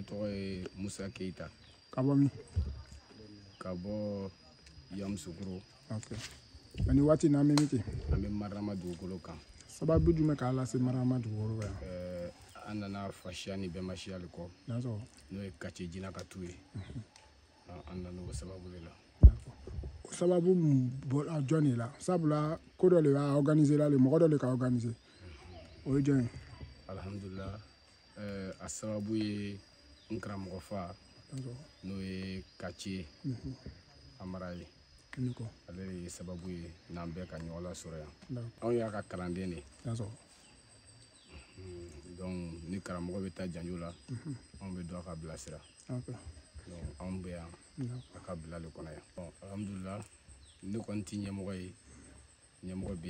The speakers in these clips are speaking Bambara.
Ne tɔgɔ ye Musa Keita. Ka bɔ min? Ka bɔ Yamusukuro. Ok. Ani waati na an bɛ min kɛ? An bɛ Marama dugukolo kan. Sababu jumɛn k'a lase Marama dugukolo kan? An nana fasiya ni bɛnbasiya de kɔ. D'accord. N'o ye quartier Jinakatu ye. An nana o sababu de la. D'accord. O sababu bɔra jɔn de la? Sabula ko dɔ de b'a organiser la, mɔgɔ dɔ de ka organiser. O ye jɔn ye? Alhamdulillah. A sababu ye n karamɔgɔ fa n'o ye quartier Amara ye. Ale de ye sababu ye n'an bɛɛ ka ɲɔgɔn lasɔrɔ yan. Anw y'a ka kalanden de. Donc ni karamɔgɔ bɛ taa janjo la, anw bɛ dɔn ka bilasira. Donc anw bɛ yan a ka bila le kɔnɔ yan. Bon alhamdulillah ne kɔni tɛ ɲɛmɔgɔ ye, ɲɛmɔgɔ bɛ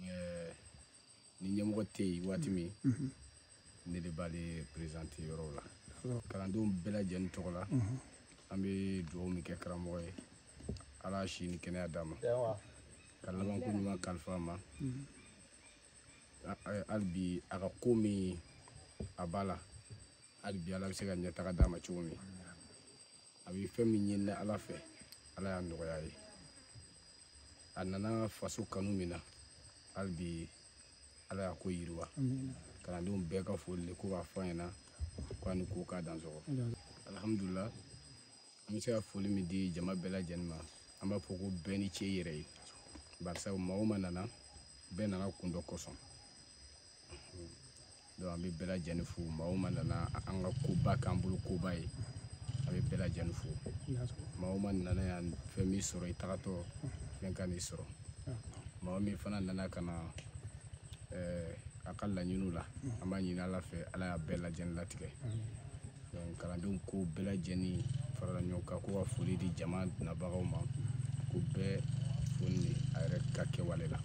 yen. Ni ɲɛmɔgɔ tɛ yen waati min ne de b'ale présenter yɔrɔw la. Kalandenw bɛɛ lajɛlen tɔgɔ la an bɛ dugawu min kɛ karamɔgɔ ye Ala si ni kɛnɛya d'a ma ka labanko ɲuman kalifa a ma. Hali bi a ka ko min a b'a la hali bi Ala bɛ se ka ɲɛtaga d'a ma cogo min a bɛ fɛn min ɲini Ala fɛ Ala y'a nɔgɔya ye. A nana faso kanu min na hali bi Ala y'a ko yiriwa. Kalandenw bɛɛ ka foli de ko k'a fɔ an ɲɛna k'a ni ko k'a dansɔgɔ. Alhamdulillah an bɛ se ka foli min di jama bɛɛ lajɛlen ma an b'a fɔ ko bɛɛ ni ce i yɛrɛ ye. Barisa maa o maa nana bɛɛ nana kun dɔ kosɔn. Donc an bɛ bɛɛ lajɛlen fo maa o maa nana an ka koba k'an bolo koba ye an bɛ bɛɛ lajɛlen fo. Maa o maa nana yan fɛn min sɔrɔ i tagatɔ fɛn ka n'i sɔrɔ. Maa min fana nana ka na a ka laɲiniw la an b'a ɲini Ala fɛ Ala y'a bɛɛ lajɛlen latigɛ. Donc kalandenw ko bɛɛ lajɛlen farala ɲɔgɔn kan ko ka foli di jama nabagaw ma ko bɛɛ fo ni a yɛrɛ ka kɛwale la.